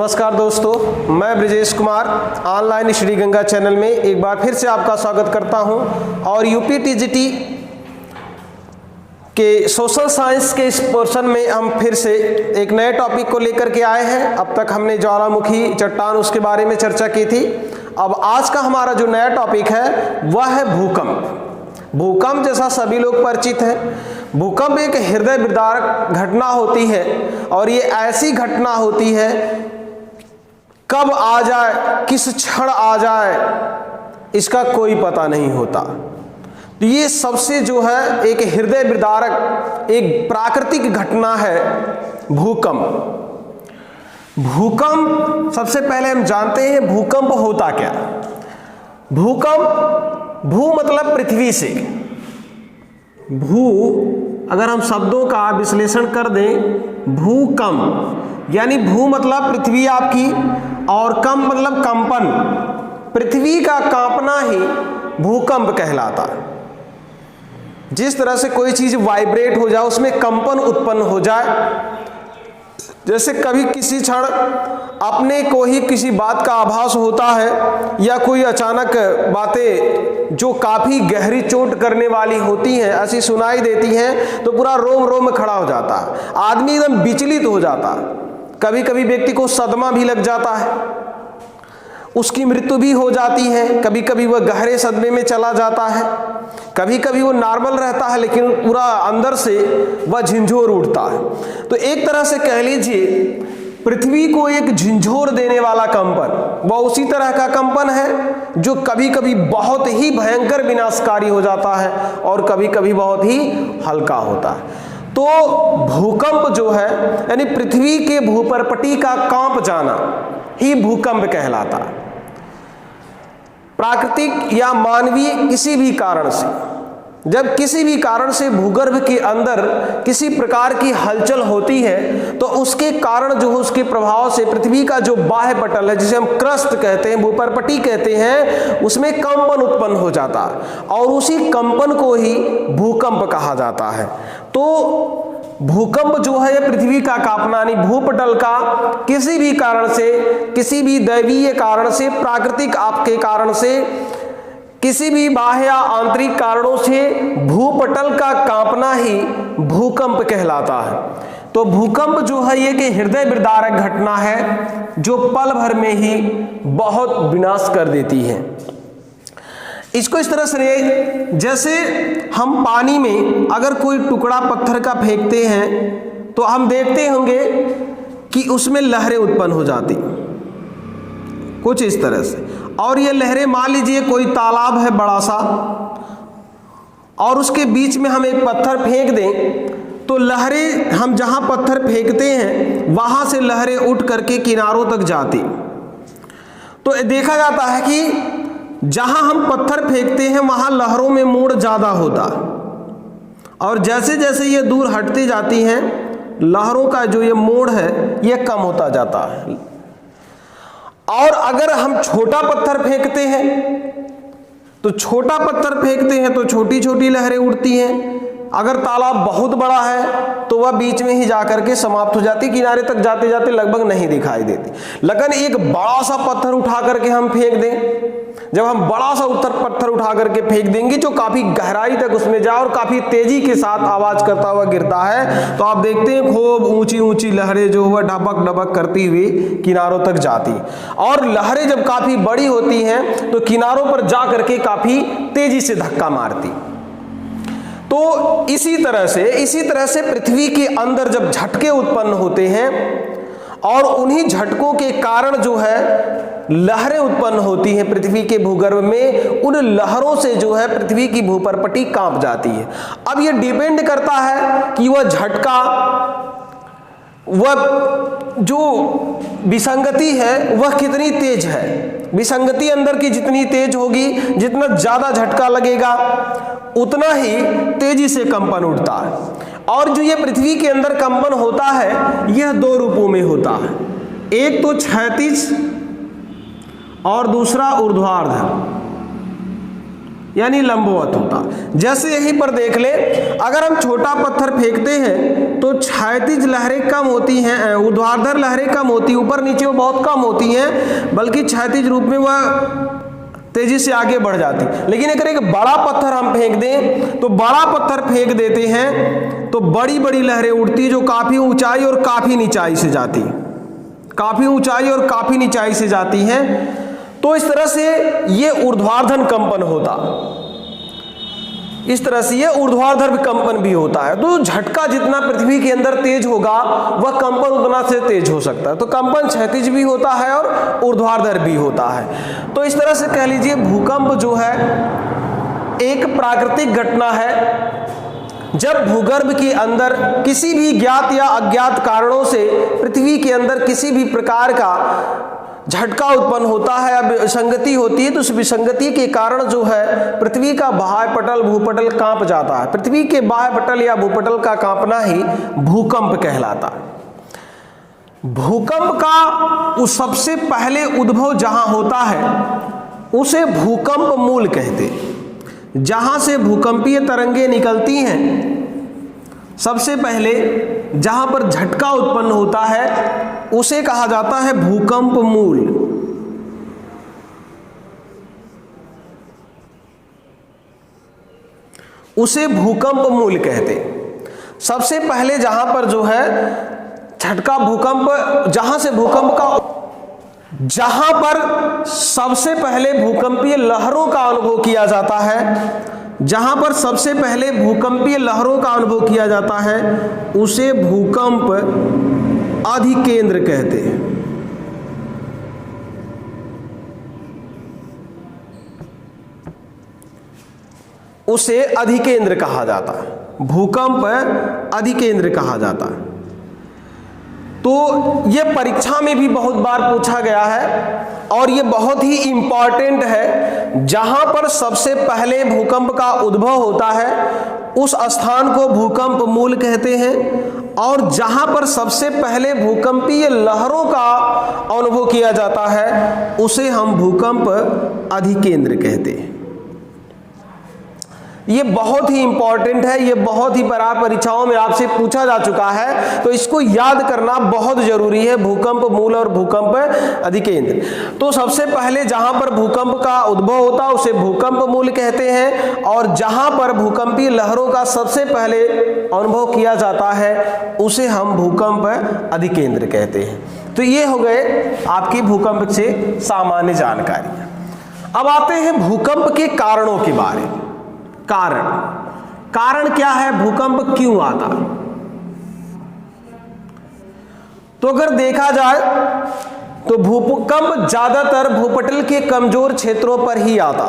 नमस्कार दोस्तों, मैं ब्रिजेश कुमार ऑनलाइन श्री गंगा चैनल में एक बार फिर से आपका स्वागत करता हूं। और यूपी टीजीटी के सोशल साइंस के इस पोर्शन में हम फिर से एक नए टॉपिक को लेकर के आए हैं। अब तक हमने ज्वालामुखी चट्टान उसके बारे में चर्चा की थी। अब आज का हमारा जो नया टॉपिक है वह है भूकंप। भूकंप जैसा सभी लोग परिचित हैं। भूकंप एक हृदय विदारक घटना होती है और ये ऐसी घटना होती है, कब आ जाए, किस क्षण आ जाए, इसका कोई पता नहीं होता। तो ये सबसे जो है एक हृदय विदारक एक प्राकृतिक घटना है भूकंप। भूकंप सबसे पहले हम जानते हैं भूकंप होता क्या। भूकंप, भू मतलब पृथ्वी से, भू अगर हम शब्दों का विश्लेषण कर दें, भूकंप यानी भू मतलब पृथ्वी आपकी और कंप मतलब कंपन, पृथ्वी का कांपना ही भूकंप कहलाता है। जिस तरह से कोई चीज वाइब्रेट हो जाए, उसमें कंपन उत्पन्न हो जाए, जैसे कभी किसी क्षण अपने को ही किसी बात का आभास होता है या कोई अचानक बातें जो काफी गहरी चोट करने वाली होती हैं ऐसी सुनाई देती हैं तो पूरा रोम रोम खड़ा हो जाता है, आदमी एकदम विचलित हो जाता है। कभी कभी व्यक्ति को सदमा भी लग जाता है, उसकी मृत्यु भी हो जाती है। कभी कभी वह गहरे सदमे में चला जाता है, कभी कभी वो नॉर्मल रहता है लेकिन पूरा अंदर से वह झिंझोर उठता है। तो एक तरह से कह लीजिए पृथ्वी को एक झिंझोर देने वाला कंपन वह उसी तरह का कंपन है जो कभी कभी बहुत ही भयंकर विनाशकारी हो जाता है और कभी कभी बहुत ही हल्का होता है। तो भूकंप जो है यानी पृथ्वी के भूपरपटी का कांप जाना ही भूकंप कहलाता है। प्राकृतिक या मानवीय किसी भी कारण से, जब किसी भी कारण से भूगर्भ के अंदर किसी प्रकार की हलचल होती है तो उसके कारण जो है उसके प्रभाव से पृथ्वी का जो बाह्य पटल है, जिसे हम क्रस्ट कहते हैं, भूपरपटी कहते हैं, उसमें कंपन उत्पन्न हो जाता है और उसी कंपन को ही भूकंप कहा जाता है। तो भूकंप जो है पृथ्वी का कांपना यानी भूपटल का किसी भी कारण से, किसी भी दैवीय कारण से, प्राकृतिक आपके कारण से, किसी भी बाह्य आंतरिक कारणों से भूपटल का कांपना ही भूकंप कहलाता है। तो भूकंप जो है ये कि हृदय विदारक घटना है जो पल भर में ही बहुत विनाश कर देती है। इसको इस तरह से, जैसे हम पानी में अगर कोई टुकड़ा पत्थर का फेंकते हैं तो हम देखते होंगे कि उसमें लहरें उत्पन्न हो जाती कुछ इस तरह से। और ये लहरें, मान लीजिए कोई तालाब है बड़ा सा और उसके बीच में हम एक पत्थर फेंक दें तो लहरें, हम जहां पत्थर फेंकते हैं वहां से लहरें उठ करके किनारों तक जाती। तो देखा जाता है कि जहां हम पत्थर फेंकते हैं वहां लहरों में मोड़ ज्यादा होता और जैसे जैसे ये दूर हटती जाती हैं लहरों का जो ये मोड़ है ये कम होता जाता है। और अगर हम छोटा पत्थर फेंकते हैं तो छोटा पत्थर फेंकते हैं तो छोटी छोटी लहरें उड़ती हैं। अगर तालाब बहुत बड़ा है तो वह बीच में ही जाकर के समाप्त हो जाती, किनारे तक जाते जाते लगभग नहीं दिखाई देती। लेकिन एक बड़ा सा पत्थर उठा करके हम फेंक दें, जब हम बड़ा सा पत्थर उठा करके फेंक देंगे जो काफी गहराई तक उसमें जाए और काफी तेजी के साथ आवाज करता हुआ गिरता है तो आप देखते हैं खूब ऊंची ऊंची लहरें जो हुआ ढबक ढबक करती हुई किनारों तक जाती। और लहरें जब काफी बड़ी होती हैं तो किनारों पर जा करके काफी तेजी से धक्का मारती। तो इसी तरह से पृथ्वी के अंदर जब झटके उत्पन्न होते हैं और उन्हीं झटकों के कारण जो है लहरें उत्पन्न होती हैं पृथ्वी के भूगर्भ में, उन लहरों से जो है पृथ्वी की भूपरपटी कांप जाती है। अब यह डिपेंड करता है कि वह झटका, वह जो विसंगति है वह कितनी तेज है। विसंगति अंदर की जितनी तेज होगी, जितना ज्यादा झटका लगेगा उतना ही तेजी से कंपन उठता है। और जो ये पृथ्वी के अंदर कंपन होता है यह दो रूपों में होता है, एक तो क्षैतिज और दूसरा ऊर्ध्वाधर। यानी लंबवत होता। जैसे यहीं पर देख ले, अगर हम छोटा पत्थर फेंकते हैं तो क्षैतिज लहरें कम होती हैं, ऊर्ध्वाधर लहरें कम होती, ऊपर नीचे वो बहुत कम होती हैं, बल्कि क्षैतिज रूप में वह तेजी से आगे बढ़ जाती। लेकिन अगर एक बड़ा पत्थर हम फेंक दें तो बड़ा पत्थर फेंक देते हैं तो बड़ी बड़ी लहरें उड़ती, जो काफी ऊंचाई और काफी नीचाई से जाती, काफी ऊंचाई और काफी नीचाई से जाती हैं। तो इस तरह से ये ऊर्ध्वाधर कंपन होता, इस तरह से ये ऊर्ध्वाधर कंपन भी होता है। तो झटका जितना पृथ्वी के अंदर तेज होगा वह कंपन उतना से तेज हो सकता है। तो कंपन क्षैतिज भी होता है और ऊर्ध्वाधर भी होता है। तो इस तरह से कह लीजिए भूकंप जो है एक प्राकृतिक घटना है। जब भूगर्भ के अंदर किसी भी ज्ञात या अज्ञात कारणों से पृथ्वी के अंदर किसी भी प्रकार का झटका उत्पन्न होता है या विसंगति होती है, तो उस विसंगति के कारण जो है पृथ्वी का बाह्य पटल भूपटल कांप जाता है। पृथ्वी के बाह्य पटल या भूपटल का कांपना ही भूकंप कहलाता है। भूकंप का उस सबसे पहले उद्भव जहां होता है उसे भूकंप मूल कहते हैं। जहां से भूकंपीय तरंगे निकलती हैं, सबसे पहले जहां पर झटका उत्पन्न होता है उसे कहा जाता है भूकंप मूल। उसे भूकंप मूल कहते। सबसे पहले जहां पर जो है झटका भूकंप, जहां से भूकंप का, जहां पर सबसे पहले भूकंपीय लहरों का अनुभव किया जाता है, जहां पर सबसे पहले भूकंपीय लहरों का अनुभव किया जाता है उसे भूकंप अधिकेंद्र कहते हैं। उसे अधिकेंद्र कहा जाता है, भूकंप अधिकेंद्र कहा जाता है। तो यह परीक्षा में भी बहुत बार पूछा गया है और यह बहुत ही इंपॉर्टेंट है। जहां पर सबसे पहले भूकंप का उद्भव होता है उस स्थान को भूकंप मूल कहते हैं, और जहां पर सबसे पहले भूकंपीय लहरों का अनुभव किया जाता है उसे हम भूकंप अधिकेंद्र कहते हैं। ये बहुत ही इंपॉर्टेंट है, ये बहुत ही बार परीक्षाओं में आपसे पूछा जा चुका है, तो इसको याद करना बहुत जरूरी है, भूकंप मूल और भूकंप अधिकेंद्र। तो सबसे पहले जहां पर भूकंप का उद्भव होता है उसे भूकंप मूल कहते हैं, और जहां पर भूकंपीय लहरों का सबसे पहले अनुभव किया जाता है उसे हम भूकंप अधिकेंद्र कहते हैं। तो ये हो गए आपकी भूकंप से सामान्य जानकारी। अब आते हैं भूकंप के कारणों के बारे में। कारण क्या है, भूकंप क्यों आता? तो अगर देखा जाए तो भूकंप ज्यादातर भूपटल के कमजोर क्षेत्रों पर ही आता।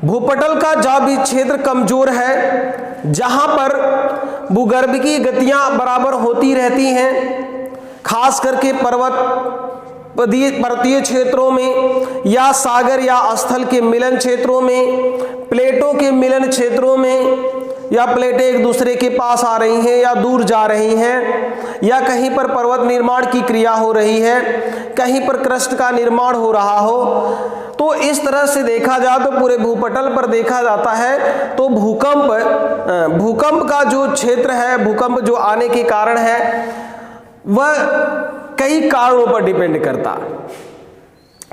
भूपटल का जहां भी क्षेत्र कमजोर है, जहां पर भूगर्भ की गतियां बराबर होती रहती हैं, खास करके पर्वतीय क्षेत्रों में या सागर या स्थल के मिलन क्षेत्रों में, प्लेटों के मिलन क्षेत्रों में, या प्लेटें एक दूसरे के पास आ रही हैं या दूर जा रही हैं, या कहीं पर पर्वत निर्माण की क्रिया हो रही है, कहीं पर क्रस्ट का निर्माण हो रहा हो, तो इस तरह से देखा जाए तो पूरे भूपटल पर देखा जाता है तो भूकंप का जो क्षेत्र है, भूकंप जो आने के कारण है वह कई कारणों पर डिपेंड करता है।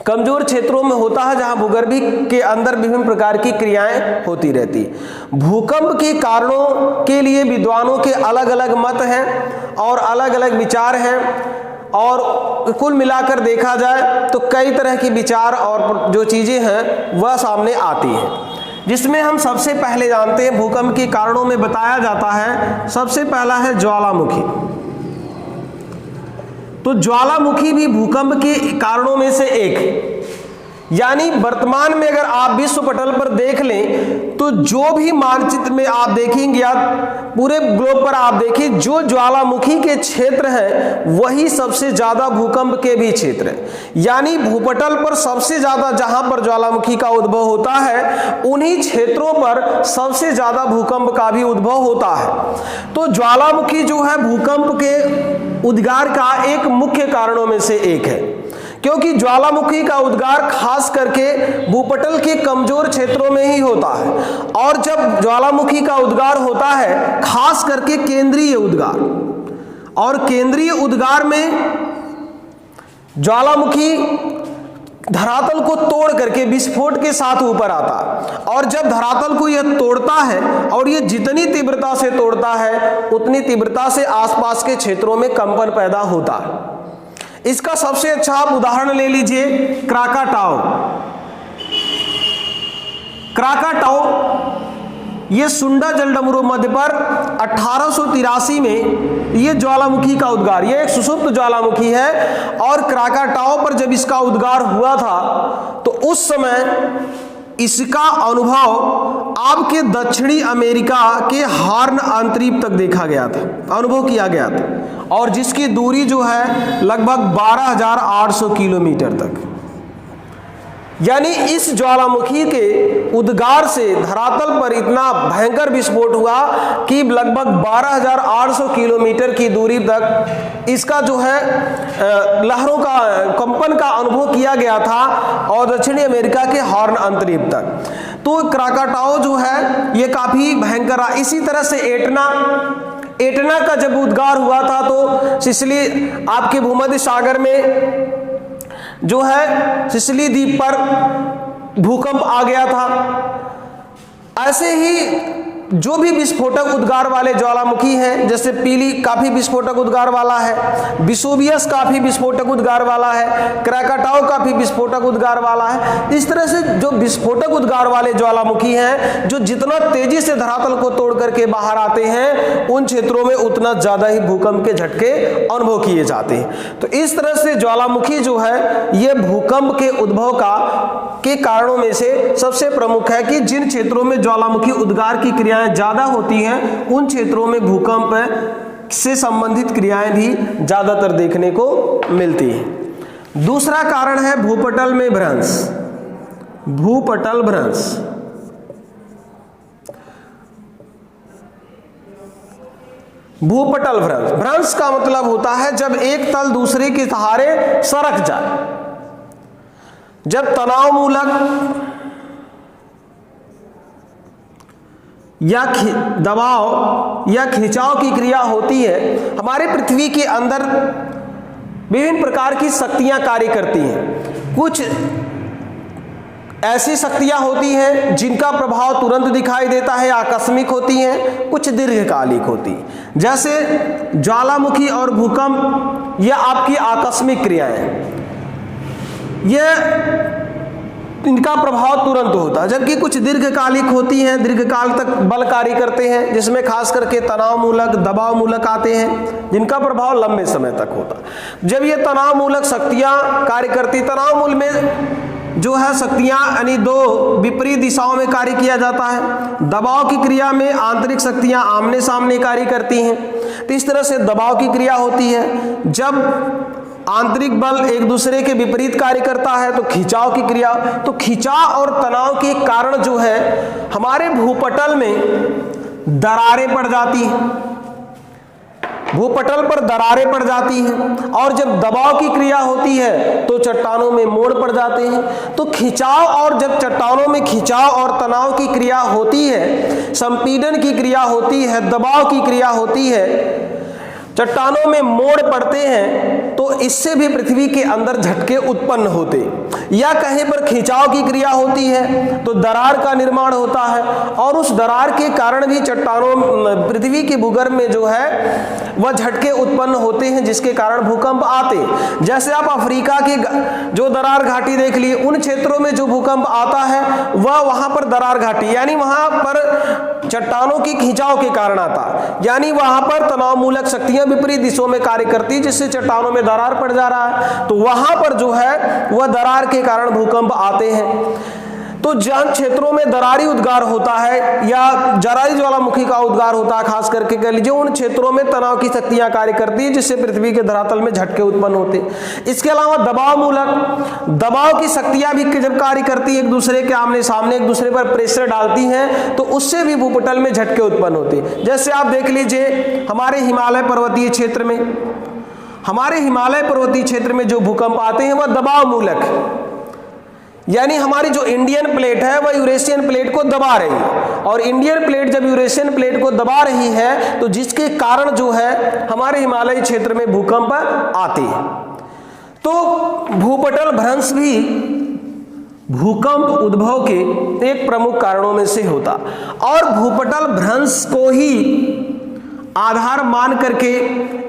कमजोर क्षेत्रों में होता है जहां भूगर्भी के अंदर विभिन्न प्रकार की क्रियाएं होती रहती। भूकंप के कारणों के लिए विद्वानों के अलग अलग मत हैं और अलग अलग विचार हैं, और कुल मिलाकर देखा जाए तो कई तरह के विचार और जो चीजें हैं वह सामने आती हैं, जिसमें हम सबसे पहले जानते हैं भूकंप के कारणों में बताया जाता है, सबसे पहला है ज्वालामुखी। तो ज्वालामुखी भी भूकंप के कारणों में से एक है। यानी वर्तमान में अगर आप विश्व पटल पर देख लें तो जो भी मानचित्र में आप देखेंगे या पूरे ग्लोब पर आप देखें, जो ज्वालामुखी के क्षेत्र हैं वही सबसे ज्यादा भूकंप के भी क्षेत्र है। यानी भूपटल पर सबसे ज्यादा जहां पर ज्वालामुखी का उद्भव होता है उन्हीं क्षेत्रों पर सबसे ज्यादा भूकंप का भी उद्भव होता है। तो ज्वालामुखी जो है भूकंप के उद्गार का एक मुख्य कारणों में से एक है, क्योंकि ज्वालामुखी का उद्गार खास करके भूपटल के कमजोर क्षेत्रों में ही होता है। और जब ज्वालामुखी का उद्गार होता है खास करके केंद्रीय उद्गार, और केंद्रीय उद्गार में ज्वालामुखी धरातल को तोड़ करके विस्फोट के साथ ऊपर आता है, और जब धरातल को यह तोड़ता है और यह जितनी तीव्रता से तोड़ता है उतनी तीव्रता से आसपास के क्षेत्रों में कंपन पैदा होता है। इसका सबसे अच्छा आप उदाहरण ले लीजिए क्राकाटाओ। क्राकाटाओ ये सुंडा जलडमरू मध्य पर 1883 में ये ज्वालामुखी का उद्गार, ये एक सुषुप्त ज्वालामुखी है, और क्राकाटाओ पर जब इसका उद्गार हुआ था तो उस समय इसका अनुभव आपके दक्षिणी अमेरिका के हॉर्न अंतरीप तक देखा गया था, अनुभव किया गया था, और जिसकी दूरी जो है लगभग 12,800 किलोमीटर तक। यानी इस ज्वालामुखी के उद्गार से धरातल पर इतना भयंकर विस्फोट हुआ कि लगभग 12,800 किलोमीटर की दूरी तक इसका जो है लहरों का, कंपन का अनुभव किया गया था, और दक्षिणी अमेरिका के हॉर्न अंतरीप तक। तो क्राकाटाओ जो है ये काफी भयंकर रहा। इसी तरह से एटना का जब उद्गार हुआ था तो सिसिली आपके भूमध्य सागर में जो है सिसिली द्वीप पर भूकंप आ गया था। ऐसे ही जो भी विस्फोटक उद्गार वाले ज्वालामुखी हैं, जैसे पीली काफी विस्फोटक उद्गार वाला है, विसुवियस काफी विस्फोटक उद्गार वाला है, क्राकाटाओ काफी विस्फोटक उद्गार वाला है। इस तरह से जो विस्फोटक उद्गार वाले ज्वालामुखी हैं, जो जितना तेजी से धरातल को तोड़ करके बाहर आते हैं, उन क्षेत्रों में उतना ज्यादा ही भूकंप के झटके अनुभव किए जाते हैं। तो इस तरह से ज्वालामुखी जो है ये भूकंप के उद्भव के कारणों में से सबसे प्रमुख है कि जिन क्षेत्रों में ज्वालामुखी उद्गार की क्रियाएं ज्यादा होती हैं उन क्षेत्रों में भूकंप से संबंधित क्रियाएं भी ज्यादातर देखने को मिलती हैं। दूसरा कारण है भूपटल में भ्रंश। भूपटल भ्रंश भूपटल भ्रंश, भ्रंश का मतलब होता है जब एक तल दूसरे के सहारे सरक जाए, जब तनाव मूलक या दबाव या खिंचाव की क्रिया होती है। हमारे पृथ्वी के अंदर विभिन्न प्रकार की शक्तियां कार्य करती हैं। कुछ ऐसी शक्तियां होती हैं जिनका प्रभाव तुरंत दिखाई देता है, आकस्मिक होती हैं, कुछ दीर्घकालिक होती हैं। जैसे ज्वालामुखी और भूकंप यह आपकी आकस्मिक क्रियाएं, यह इनका प्रभाव तुरंत होता है, जबकि कुछ दीर्घकालिक होती हैं, दीर्घकाल तक बल कार्य करते हैं, जिसमें खास करके तनाव मूलक, दबाव मूलक आते हैं, जिनका प्रभाव लंबे समय तक होता है। जब ये तनाव मूलक शक्तियां कार्य करती, तनाव मूल में जो है शक्तियां यानी दो विपरीत दिशाओं में कार्य किया जाता है। दबाव की क्रिया में आंतरिक शक्तियां आमने सामने कार्य करती हैं। तो इस तरह से दबाव की क्रिया होती है। जब आंतरिक बल एक दूसरे के विपरीत कार्य करता है तो खिंचाव की क्रिया, तो खिंचाव और तनाव के कारण जो है हमारे भूपटल में दरारें पड़ जाती हैं, भूपटल पर दरारें पड़ जाती हैं, और जब दबाव की क्रिया होती है तो चट्टानों में मोड़ पड़ जाते हैं। तो खिंचाव, और जब चट्टानों में खिंचाव और तनाव की क्रिया होती है, संपीड़न की क्रिया होती है, दबाव की क्रिया होती है, चट्टानों में मोड़ पड़ते हैं, तो इससे भी पृथ्वी के अंदर झटके उत्पन्न होते, या कहीं पर खिंचाव की क्रिया होती है तो दरार का निर्माण होता है, और उस दरार के कारण भी चट्टानों, पृथ्वी के भूगर्भ में जो है वह झटके उत्पन्न होते हैं, जिसके कारण भूकंप आते। जैसे आप अफ्रीका की जो दरार घाटी देख लिए, उन क्षेत्रों में जो भूकंप आता है वह वहां पर दरार घाटी, यानी वहां पर चट्टानों की खिंचाव के कारण आता, यानी वहां पर तनाव मूलक शक्तियां विपरीत दिशाओं में कार्य करती, जिससे चट्टानों में दरार पड़ जा रहा है, तो वहां पर जो है वह दरार के कारण भूकंप आते हैं। तो जिन क्षेत्रों में दरारी उद्गार होता है या दरारी ज्वालामुखी का उद्गार होता है, खास करके कह लीजिए, उन क्षेत्रों में तनाव की शक्तियां कार्य करती है, जिससे पृथ्वी के धरातल में झटके उत्पन्न होते हैं। इसके अलावा दबाव मूलक, दबाव की शक्तियां भी जब कार्य करती है, एक दूसरे के आमने सामने एक दूसरे पर प्रेशर डालती हैं, तो उससे भी भूपटल में झटके उत्पन्न होते हैं। जैसे आप देख लीजिए हमारे हिमालय पर्वतीय क्षेत्र में, हमारे हिमालय पर्वतीय क्षेत्र में जो भूकंप आते हैं वह दबाव मूलक है, यानी हमारी जो इंडियन प्लेट है वह यूरेशियन प्लेट को दबा रही है, और इंडियन प्लेट जब यूरेशियन प्लेट को दबा रही है तो जिसके कारण जो है हमारे हिमालय क्षेत्र में भूकंप आते हैं। तो भूपटल भ्रंश भी भूकंप उद्भव के एक प्रमुख कारणों में से होता, और भूपटल भ्रंश को ही आधार मान करके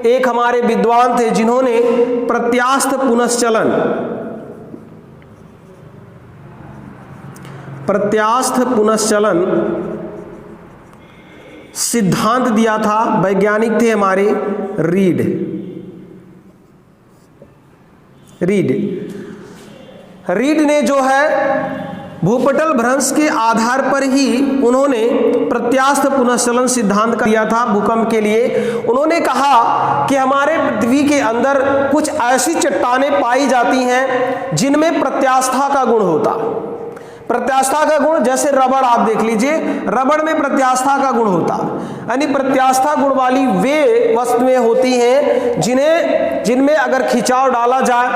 एक हमारे विद्वान थे जिन्होंने प्रत्यास्थ पुनश्चलन सिद्धांत दिया था। वैज्ञानिक थे हमारे रीड ने जो है भूपटल भ्रंश के आधार पर ही उन्होंने प्रत्यास्थ पुनश्चलन सिद्धांत का दिया था भूकंप के लिए। उन्होंने कहा कि हमारे पृथ्वी के अंदर कुछ ऐसी चट्टानें पाई जाती हैं जिनमें प्रत्यास्था का गुण होता। प्रत्यास्था का गुण, जैसे रबड़ आप देख लीजिए, रबड़ में प्रत्यास्था का गुण होता, यानी प्रत्यास्था गुण वाली वे वस्तुएं होती हैं जिनमें अगर खिंचाव डाला जाए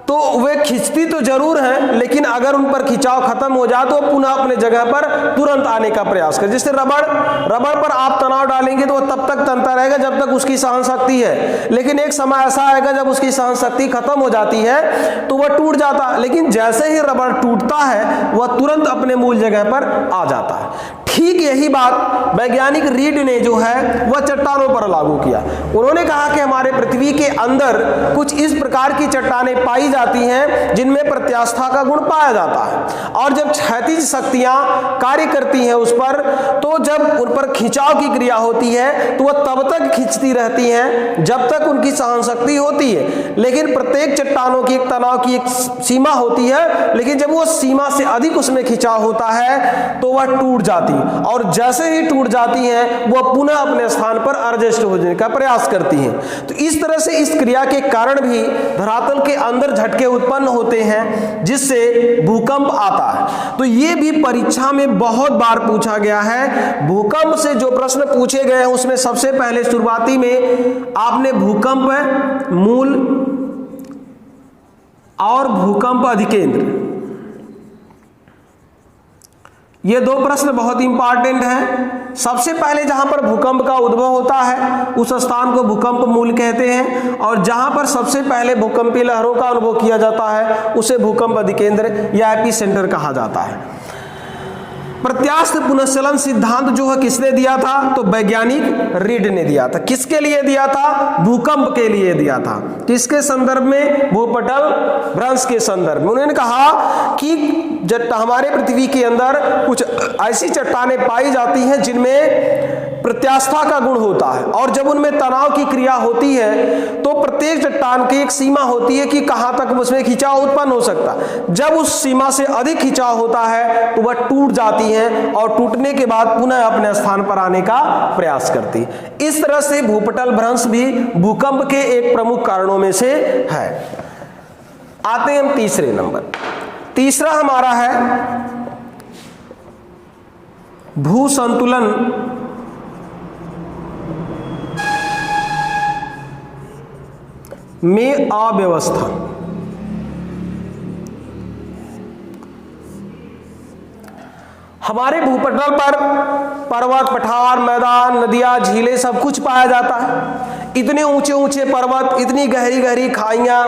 तो वे खिंचती तो जरूर हैं, लेकिन अगर उन पर खिंचाव खत्म हो जाए तो पुनः अपने जगह पर तुरंत आने का प्रयास करें। जैसे रबड़ पर आप तनाव डालेंगे तो वह तब तक तनता रहेगा जब तक उसकी सहन शक्ति है, लेकिन एक समय ऐसा आएगा जब उसकी सहन शक्ति खत्म हो जाती है तो वह टूट जाता है। लेकिन जैसे ही रबड़ टूटता है वह तुरंत अपने मूल जगह पर आ जाता है। ठीक यही बात वैज्ञानिक रीड ने जो है वह चट्टानों पर लागू किया। उन्होंने कहा कि हमारे पृथ्वी के अंदर कुछ इस प्रकार की चट्टानें पाई जाती हैं जिनमें प्रत्यास्था का गुण पाया जाता है, और जब क्षैतिज शक्तियां कार्य करती हैं उस पर, तो जब उन पर खिंचाव की क्रिया होती है तो वह तब तक खींचती रहती हैं जब तक उनकी सहन शक्ति होती है। लेकिन प्रत्येक चट्टानों की एक तनाव की एक सीमा होती है, लेकिन जब वो सीमा से अधिक उसमें खिंचाव होता है तो वह टूट जाती, और जैसे ही टूट जाती हैं वह पुनः अपने स्थान पर एडजस्ट होने का प्रयास करती हैं। तो इस तरह से इस क्रिया के कारण भी धरातल के अंदर झटके उत्पन्न होते हैं जिससे भूकंप आता है। तो ये भी परीक्षा में बहुत बार पूछा गया है। भूकंप से जो प्रश्न पूछे गए हैं उसमें सबसे पहले शुरुआती में आपने भूकंप मूल और भूकंप अधिकेंद्र, ये दो प्रश्न बहुत इंपॉर्टेंट हैं। सबसे पहले जहां पर भूकंप का उद्भव होता है उस स्थान को भूकंप मूल कहते हैं, और जहां पर सबसे पहले भूकंपीय लहरों का अनुभव किया जाता है उसे भूकंप अधिकेंद्र या एपी सेंटर कहा जाता है। प्रत्यास्थ पुनश्चलन सिद्धांत जो है किसने दिया था? तो वैज्ञानिक रीड ने दिया था। किसके लिए दिया था? भूकंप के लिए दिया था। किसके संदर्भ में? भूपटल भ्रंश के संदर्भ में। उन्होंने कहा कि हमारे पृथ्वी के अंदर कुछ ऐसी चट्टानें पाई जाती हैं जिनमें प्रत्यास्था का गुण होता है, और जब उनमें तनाव की क्रिया होती है तो प्रत्येक चट्टान की एक सीमा होती है कि कहां तक उसमें खिंचाव उत्पन्न हो सकता। जब उस सीमा से अधिक खिंचाव होता है तो वह टूट जाती है, और टूटने के बाद पुनः अपने स्थान पर आने का प्रयास करती। इस तरह से भूपटल भ्रंश भी भूकंप के एक प्रमुख कारणों में से है। आते हैं हम तीसरे नंबर। तीसरा हमारा है भू संतुलन में अव्यवस्था। हमारे भूपटल पर पर्वत, पठार, मैदान, नदियां, झीलें सब कुछ पाया जाता है। इतने ऊंचे ऊंचे पर्वत, इतनी गहरी गहरी खाइयां,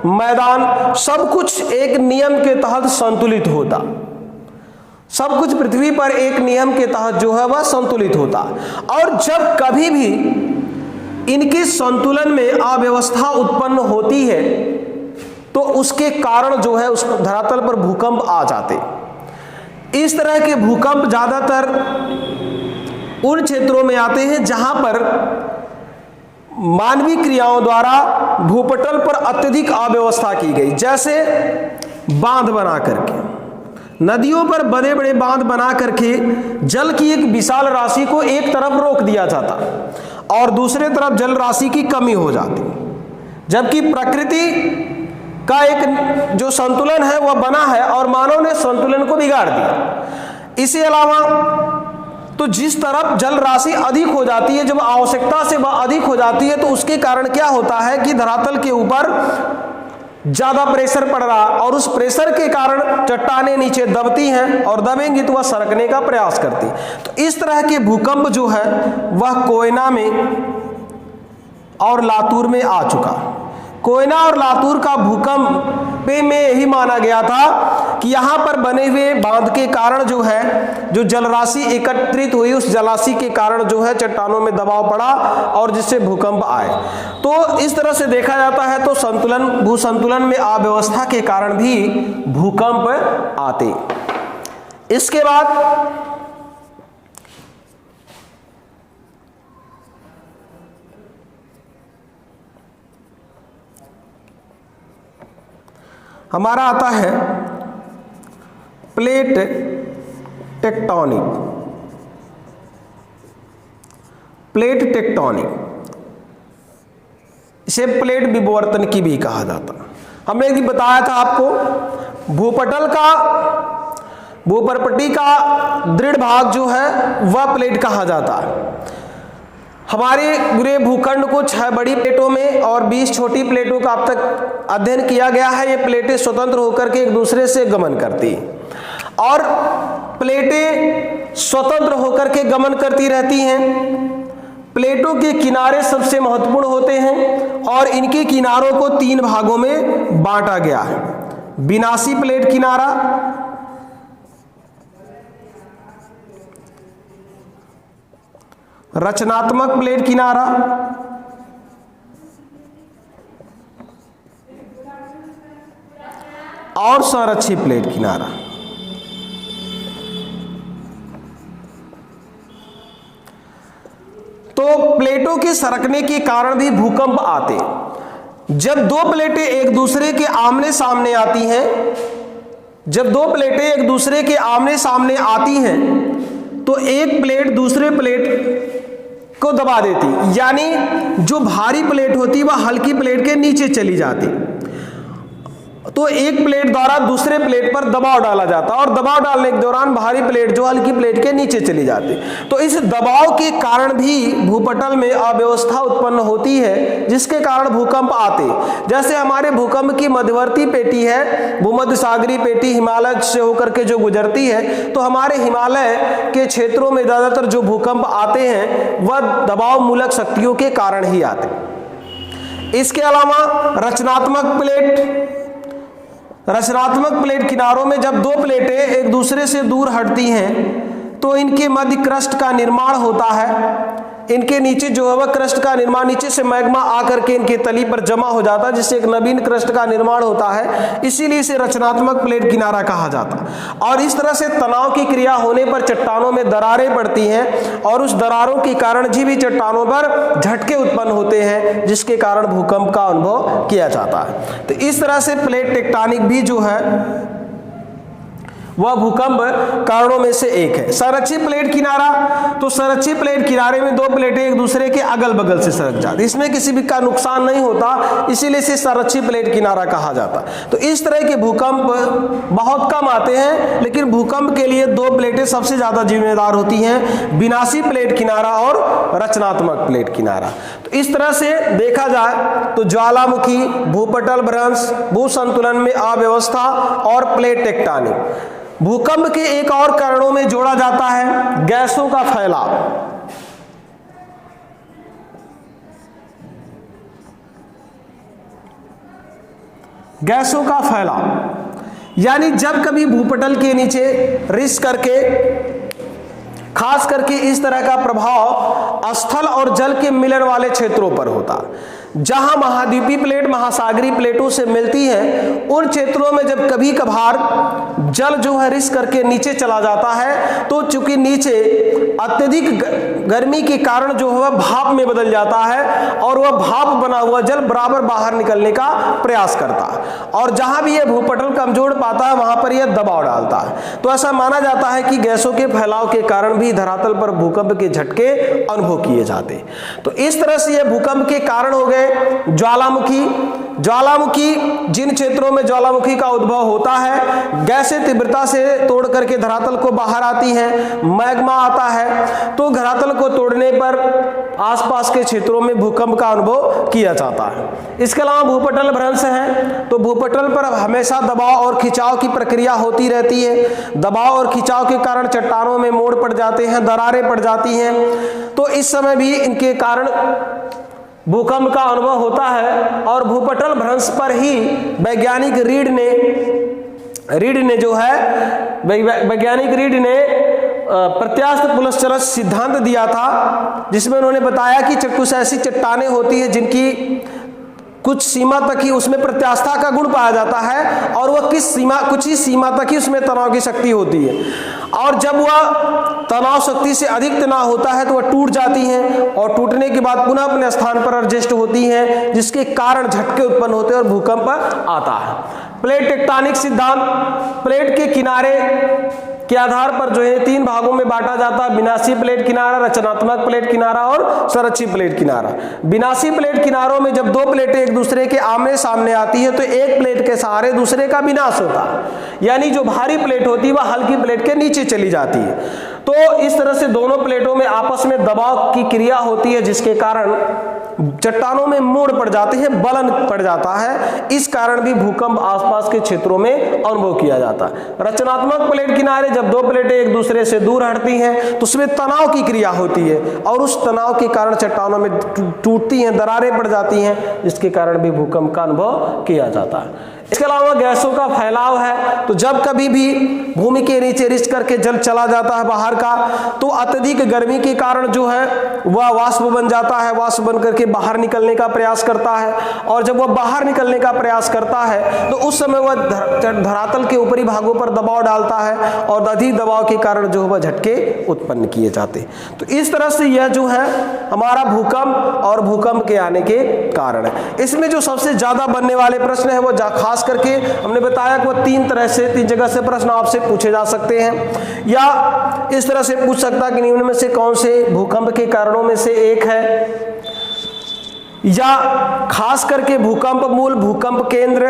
मैदान, सब कुछ एक नियम के तहत संतुलित होता। सब कुछ पृथ्वी पर एक नियम के तहत जो है वह संतुलित होता। और जब कभी भी इनके संतुलन में अव्यवस्था उत्पन्न होती है तो उसके कारण जो है उस धरातल पर भूकंप आ जाते। इस तरह के भूकंप ज्यादातर उन क्षेत्रों में आते हैं जहां पर मानवीय क्रियाओं द्वारा भूपटल पर अत्यधिक अव्यवस्था की गई, जैसे बांध बना करके, नदियों पर बड़े बड़े बांध बना करके जल की एक विशाल राशि को एक तरफ रोक दिया जाता और दूसरे तरफ जल राशि की कमी हो जाती, जबकि प्रकृति का एक जो संतुलन है वह बना है और मानव ने संतुलन को बिगाड़ दिया। इसके अलावा तो जिस तरफ जल राशि अधिक हो जाती है, जब आवश्यकता से वह अधिक हो जाती है, तो उसके कारण क्या होता है कि धरातल के ऊपर ज्यादा प्रेशर पड़ रहा, और उस प्रेशर के कारण चट्टानें नीचे दबती हैं, और दबेंगी तो वह सरकने का प्रयास करती। तो इस तरह के भूकंप जो है वह कोयना में और लातूर में आ चुका। कोयना और लातूर का भूकंप में यही माना गया था कि यहाँ पर बने हुए बांध के कारण जो है, जो जलराशि एकत्रित हुई, उस जलराशि के कारण जो है चट्टानों में दबाव पड़ा और जिससे भूकंप आए। तो इस तरह से देखा जाता है तो संतुलन, भूसंतुलन में अव्यवस्था के कारण भी भूकंप आते। इसके बाद हमारा आता है प्लेट टेक्टोनिक। प्लेट टेक्टोनिक, इसे प्लेट विवर्तन की भी कहा जाता। हमने भी बताया था आपको, भूपटल का, भूपरपट्टी का दृढ़ भाग जो है वह प्लेट कहा जाता है। हमारे पूरे भूखंड को 6 बड़ी प्लेटों में और 20 छोटी प्लेटों का अब तक अध्ययन किया गया है। ये प्लेटें स्वतंत्र होकर के एक दूसरे से गमन करती, और प्लेटें स्वतंत्र होकर के गमन करती रहती हैं। प्लेटों के किनारे सबसे महत्वपूर्ण होते हैं, और इनके किनारों को 3 भागों में बांटा गया है। विनाशी प्लेट किनारा, रचनात्मक प्लेट किनारा, और संरक्षित प्लेट किनारा। तो प्लेटों के सरकने के कारण भी भूकंप आते। जब 2 प्लेटें एक दूसरे के आमने सामने आती हैं, जब 2 प्लेटें एक दूसरे के आमने सामने आती हैं, तो एक प्लेट दूसरे प्लेट को दबा देती, यानी जो भारी प्लेट होती वह हल्की प्लेट के नीचे चली जाती। तो एक प्लेट द्वारा दूसरे प्लेट पर दबाव डाला जाता, और दबाव डालने के दौरान भारी प्लेट जो हल्की प्लेट के नीचे चली जाती। तो इस दबाव के कारण भी भूपटल में अव्यवस्था उत्पन्न होती है, जिसके कारण भूकंप आते। जैसे हमारे भूकंप की मध्यवर्ती पेटी है, भूमध्य सागरीय पेटी हिमालय से होकर के जो गुजरती है, तो हमारे हिमालय के क्षेत्रों में ज्यादातर जो भूकंप आते हैं वह दबाव मूलक शक्तियों के कारण ही आते। इसके अलावा रचनात्मक प्लेट किनारों में जब 2 प्लेटें एक दूसरे से दूर हटती हैं, तो इनके मध्य क्रस्ट का निर्माण होता है। इनके नीचे जो है वह क्रस्ट का निर्माण, नीचे से मैग्मा आकर के इनके तली पर जमा हो जाता है, जिससे एक नवीन क्रस्ट का निर्माण होता है। इसीलिए इसे रचनात्मक प्लेट किनारा कहा जाता। और इस तरह से तनाव की क्रिया होने पर चट्टानों में दरारें पड़ती हैं, और उस दरारों के कारण भी चट्टानों पर झटके उत्पन्न होते हैं, जिसके कारण भूकंप का अनुभव किया जाता है। तो इस तरह से प्लेट टेक्टोनिक भी जो है वह भूकंप कारणों में से एक है। संरक्षित प्लेट किनारा, तो संरक्षित प्लेट किनारे में 2 प्लेटें एक दूसरे के अगल बगल से सरक जाती, इसमें किसी भी का नुकसान नहीं होता, इसीलिए इसे संरक्षित प्लेट किनारा कहा जाता। तो इस तरह के भूकंप बहुत कम आते हैं, लेकिन भूकंप के लिए 2 प्लेटें सबसे ज्यादा जिम्मेदार होती हैं, विनाशी प्लेट किनारा और रचनात्मक प्लेट किनारा। तो इस तरह से देखा जाए तो ज्वालामुखी, भूपटल भ्रंश, भूसंतुलन में अव्यवस्था और प्लेट टेक्टोनिक भूकंप के एक और कारणों में जोड़ा जाता है गैसों का फैलाव। गैसों का फैलाव, यानी जब कभी भूपटल के नीचे रिस करके, खास करके इस तरह का प्रभाव स्थल और जल के मिलन वाले क्षेत्रों पर होता, जहां महाद्वीपीय प्लेट महासागरीय प्लेटों से मिलती है, उन क्षेत्रों में जब कभी कभार जल जो है रिस करके नीचे चला जाता है, तो चूंकि नीचे अत्यधिक गर्मी के कारण जो है भाप में बदल जाता है और वह भाप बना हुआ जल बराबर बाहर निकलने का प्रयास करता है, और जहां भी यह भूपटल कमजोर पाता है वहां पर यह दबाव डालता है। तो ऐसा माना जाता है कि गैसों के फैलाव के कारण भी धरातल पर भूकंप के झटके अनुभव किए जाते। तो इस तरह से यह भूकंप के कारण हो गए ज्वालामुखी। ज्वालामुखी जिन क्षेत्रों में ज्वालामुखी का उद्भव होता है, गैसें तीव्रता से तोड़ करके धरातल को बाहर आती हैं, मैग्मा आता है, तो धरातल को तोड़ने पर आसपास के क्षेत्रों में भूकंप का अनुभव किया जाता है। इसके अलावा भूपटल भ्रंश है, तो भूपटल पर हमेशा दबाव और खिंचाव की प्रक्रिया होती रहती है। दबाव और खिंचाव के कारण चट्टानों में मोड़ पड़ जाते हैं, दरारें पड़ जाती हैं, तो इस समय भी इनके कारण भूकंप का अनुभव होता है। और भूपटल भ्रंश पर ही वैज्ञानिक रीड ने जो है वैज्ञानिक रीड ने प्रत्यास्थ पुनश्चरण सिद्धांत दिया था, जिसमें उन्होंने बताया कि कुछ ऐसी चट्टानें होती है जिनकी कुछ सीमा तक ही उसमें प्रत्यास्था का गुण पाया जाता है, और वह कुछ ही सीमा तक ही उसमें तनाव की शक्ति होती है, और जब वह तनाव शक्ति से अधिक तनाव होता है तो वह टूट जाती हैं, और टूटने के बाद पुनः अपने स्थान पर एडजस्ट होती हैं, जिसके कारण झटके उत्पन्न होते हैं और भूकंप आता है। प्लेट टेक्टोनिक सिद्धांत, प्लेट के किनारे के आधार पर जो है 3 भागों में बांटा जाता है: विनाशी प्लेट किनारा, रचनात्मक प्लेट किनारा और संरक्षित प्लेट किनारा। विनाशी प्लेट किनारों में जब 2 प्लेटें एक दूसरे के आमने सामने आती है तो एक प्लेट के सहारे दूसरे का विनाश होता है, यानी जो भारी प्लेट होती है वह हल्की प्लेट के नीचे चली जाती है। तो इस तरह से दोनों प्लेटों में आपस में दबाव की क्रिया होती है, जिसके कारण चट्टानों में मोड़ पड़ जाते हैं, बलन पड़ जाता है। इस कारण भी भूकंप आसपास के क्षेत्रों में अनुभव किया जाता है। रचनात्मक प्लेट किनारे जब 2 प्लेटें एक दूसरे से दूर हटती हैं तो उसमें तनाव की क्रिया होती है, और उस तनाव के कारण चट्टानों में टूटती हैं, दरारें पड़ जाती हैं, जिसके कारण भी भूकंप का अनुभव किया जाता है। इसके अलावा गैसों का फैलाव है, तो जब कभी भी भूमि के नीचे रिश्त करके जल चला जाता है बाहर का, तो अत्यधिक गर्मी के कारण जो है वह वाष्प बन जाता है, वाष्प बन करके बाहर निकलने का प्रयास करता है, और जब वह बाहर निकलने का प्रयास करता है तो उस समय वह धरातल के ऊपरी भागों पर दबाव डालता है, और अधिक दबाव के कारण जो वह झटके उत्पन्न किए जाते। तो इस तरह से यह जो है हमारा भूकंप और भूकंप के आने के कारण है। इसमें जो सबसे ज्यादा बनने वाले प्रश्न है वो खास करके हमने बताया कि वो 3 जगह से प्रश्न आपसे पूछे जा सकते हैं, या इस तरह से पूछ सकता है कि निम्न में से कौन से भूकंप के कारणों में से एक है, या खास करके भूकंप मूल, भूकंप केंद्र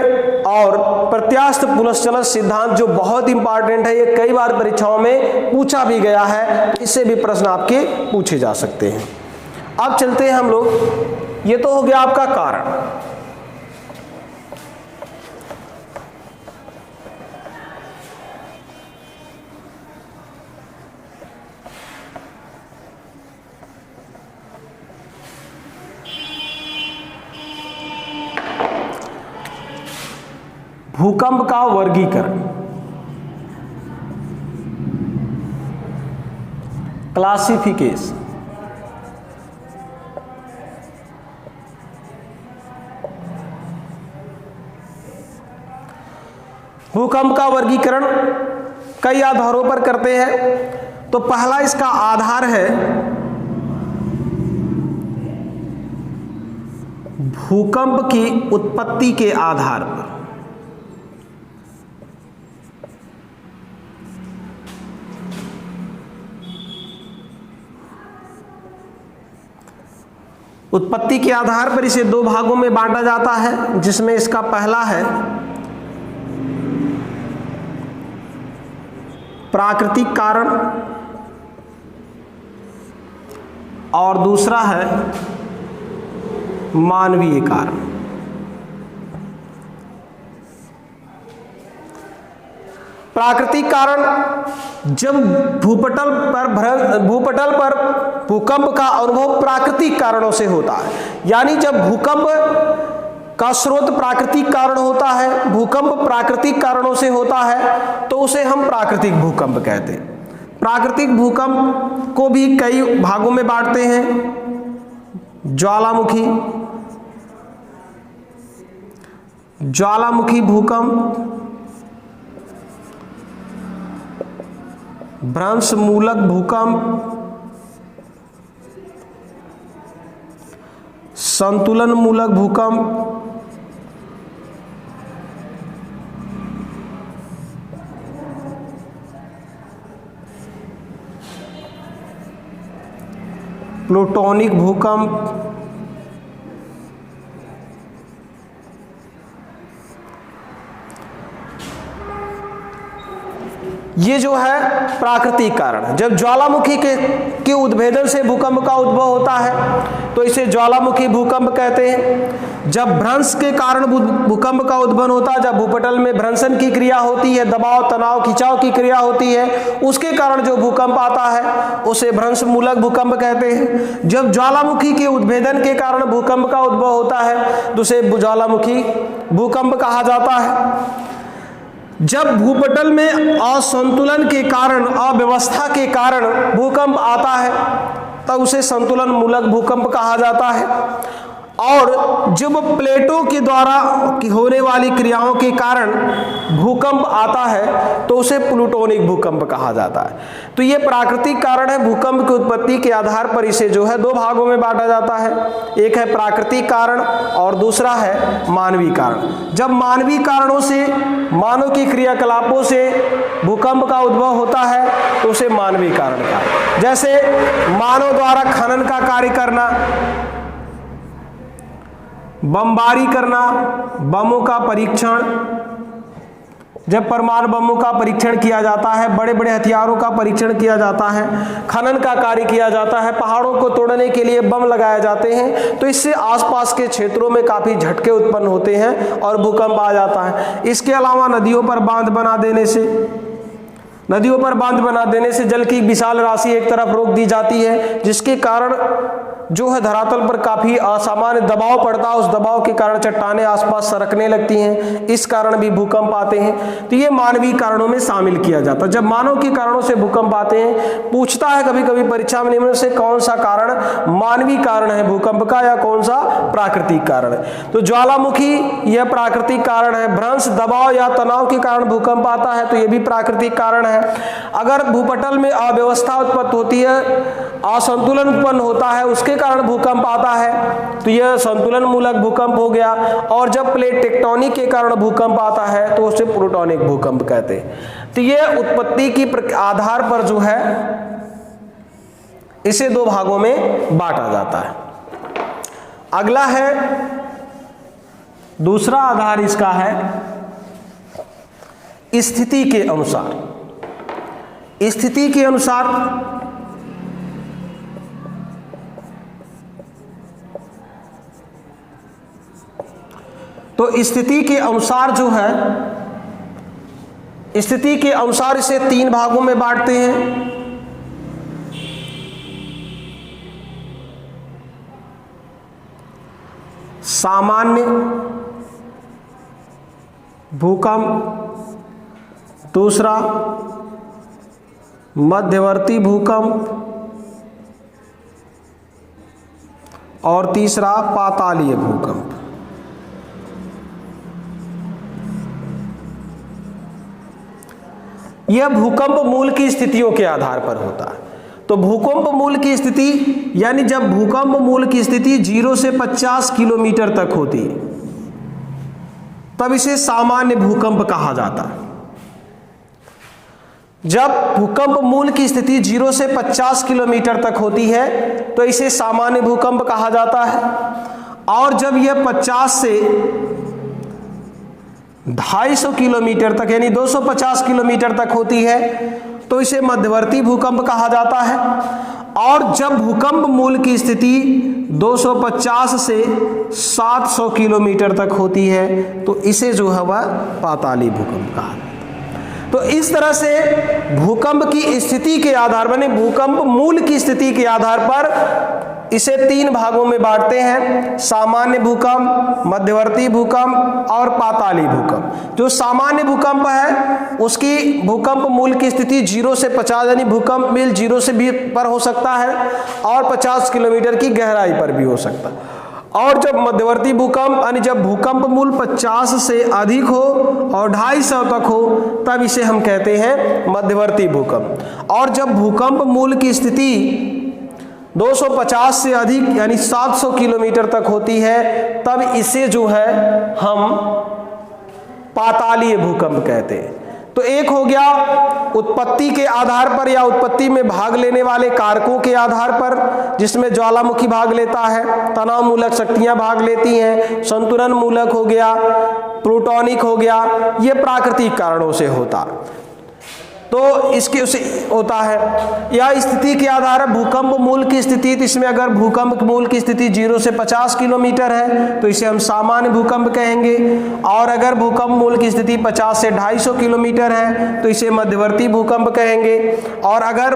और प्रत्यास्थ पुनश्चलन सिद्धांत जो बहुत इंपॉर्टेंट है, ये कई बार परीक्षाओं में पूछा भी गया है, इससे भी प्रश्न आपके पूछे जा सकते हैं। अब चलते हैं हम लोग, ये तो हो गया आपका कारण। भूकंप का वर्गीकरण, क्लासिफिकेशन। भूकंप का वर्गीकरण कई आधारों पर करते हैं। तो पहला इसका आधार है भूकंप की उत्पत्ति के आधार पर। उत्पत्ति के आधार पर इसे 2 भागों में बांटा जाता है, जिसमें इसका पहला है प्राकृतिक कारण और दूसरा है मानवीय कारण। प्राकृतिक कारण, जब भूपटल पर भूकंप का अनुभव प्राकृतिक कारणों से होता है, यानी जब भूकंप का स्रोत प्राकृतिक कारण होता है, भूकंप प्राकृतिक कारणों से होता है, तो उसे हम प्राकृतिक भूकंप कहते हैं। प्राकृतिक भूकंप को भी कई भागों में बांटते हैं। ज्वालामुखी भूकंप, भ्रंश मूलक भूकंप, संतुलन मूलक भूकंप, प्लूटोनिक भूकंप, ये जो है प्राकृतिक कारण। जब ज्वालामुखी के उद्भेदन से भूकंप का उद्भव होता है तो इसे ज्वालामुखी भूकंप कहते हैं। जब भ्रंश के कारण भूकंप का उद्भव होता है, जब भूपटल में भ्रंशन की क्रिया होती है, दबाव तनाव खिंचाव की क्रिया होती है, उसके कारण जो भूकंप आता है उसे भ्रंश मूलक भूकंप कहते हैं। जब ज्वालामुखी के उद्भेदन के कारण भूकंप का उद्भव होता है तो उसे ज्वालामुखी भूकंप कहा जाता है। जब भूपटल में असंतुलन के कारण, अव्यवस्था के कारण भूकंप आता है तब उसे संतुलन मूलक भूकंप कहा जाता है। और जब प्लेटों के द्वारा होने वाली क्रियाओं के कारण भूकंप आता है तो उसे प्लूटोनिक भूकंप कहा जाता है। तो ये प्राकृतिक कारण है। भूकंप की उत्पत्ति के आधार पर इसे जो है दो भागों में बांटा जाता है, एक है प्राकृतिक कारण और दूसरा है मानवीय कारण। जब मानवीय कारणों से, मानव की क्रियाकलापों से भूकंप का उद्भव होता है तो उसे मानवीय कारण कहा। जैसे मानव द्वारा खनन का कार्य करना, बमबारी करना, बमों का परीक्षण, जब परमाणु बमों का परीक्षण किया जाता है, बड़े बड़े हथियारों का परीक्षण किया जाता है, खनन का कार्य किया जाता है, पहाड़ों को तोड़ने के लिए बम लगाए जाते हैं, तो इससे आसपास के क्षेत्रों में काफ़ी झटके उत्पन्न होते हैं और भूकंप आ जाता है। इसके अलावा नदियों पर बांध बना देने से जल की विशाल राशि एक तरफ रोक दी जाती है, जिसके कारण जो है धरातल पर काफ़ी असामान्य दबाव पड़ता है। उस दबाव के कारण चट्टानें आसपास सरकने लगती हैं, इस कारण भी भूकंप आते हैं। तो ये मानवीय कारणों में शामिल किया जाता है। जब मानव के कारणों से भूकंप आते हैं, पूछता है कभी कभी परीक्षा में निम्न से कौन सा कारण मानवीय कारण है भूकंप का या कौन सा प्राकृतिक कारण है। तो ज्वालामुखी यह प्राकृतिक कारण है। भ्रंश, दबाव या तनाव के कारण भूकंप आता है तो यह भी प्राकृतिक कारण है। अगर भूपटल में अव्यवस्था उत्पन्न होती है, असंतुलन उत्पन्न होता है, उसके कारण भूकंप आता है तो यह संतुलन मूलक भूकंप हो गया। और जब प्लेट टेक्टोनिक के कारण भूकंप आता है तो उसे प्लूटोनिक भूकंप कहते हैं। तो यह उत्पत्ति की आधार पर जो है इसे दो भागों में बांटा जाता है। अगला है, दूसरा आधार इसका है स्थिति के अनुसार। स्थिति के अनुसार तो स्थिति के अनुसार जो है, स्थिति के अनुसार इसे तीन भागों में बांटते हैं। सामान्य भूकंप, दूसरा मध्यवर्ती भूकंप और तीसरा पातालीय भूकंप। यह भूकंप मूल की स्थितियों के आधार पर होता है। तो भूकंप मूल की स्थिति यानी जब भूकंप मूल की स्थिति 0 से 50 किलोमीटर तक होती है तब इसे सामान्य भूकंप कहा जाता है। जब भूकंप मूल की स्थिति 0 से 50 किलोमीटर तक होती है तो इसे सामान्य भूकंप कहा जाता है। और जब यह 50 से 250 किलोमीटर तक यानी 250 किलोमीटर तक होती है तो इसे मध्यवर्ती भूकंप कहा जाता है। और जब भूकंप मूल की स्थिति 250 से 700 किलोमीटर तक होती है तो इसे जो है वह पाताली भूकंप कहा जाता है। तो इस तरह से भूकंप की स्थिति के आधार पर, भूकंप मूल की स्थिति के आधार पर इसे तीन भागों में बांटते हैं: सामान्य भूकंप, मध्यवर्ती भूकंप और पाताली भूकंप। जो सामान्य भूकंप है उसकी भूकंप मूल की स्थिति 0 से 50 यानी भूकंप मूल 0 से भी पर हो सकता है और 50 किलोमीटर की गहराई पर भी हो सकता है। और जब मध्यवर्ती भूकंप यानी जब भूकंप मूल 50 से अधिक हो और 250 तक हो तब इसे हम कहते हैं मध्यवर्ती भूकंप। और जब भूकंप मूल की स्थिति 250 से अधिक यानी 700 किलोमीटर तक होती है, तब इसे जो है हम पातालीय भूकंप कहते हैं। तो एक हो गया उत्पत्ति के आधार पर या उत्पत्ति में भाग लेने वाले कारकों के आधार पर, जिसमें ज्वालामुखी भाग लेता है, तनाव मूलक शक्तियां भाग लेती हैं, संतुलन मूलक हो गया, प्लूटोनिक हो गया, ये प्राकृतिक कारणों से होता, तो इसके उसे होता है। या स्थिति के आधार पर भूकंप मूल की स्थिति, तो इसमें अगर भूकंप मूल की स्थिति 0 से 50 किलोमीटर है तो इसे हम सामान्य भूकंप कहेंगे, और अगर भूकंप मूल की स्थिति 50 से 250 किलोमीटर है तो इसे मध्यवर्ती भूकंप कहेंगे, और अगर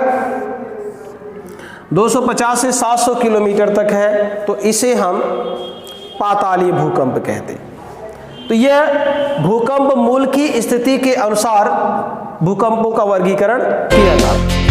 250 से 700 किलोमीटर तक है तो इसे हम पातालीय भूकंप कहते हैं। तो यह भूकंप मूल की स्थिति के अनुसार भूकंपों का वर्गीकरण किया जाता है।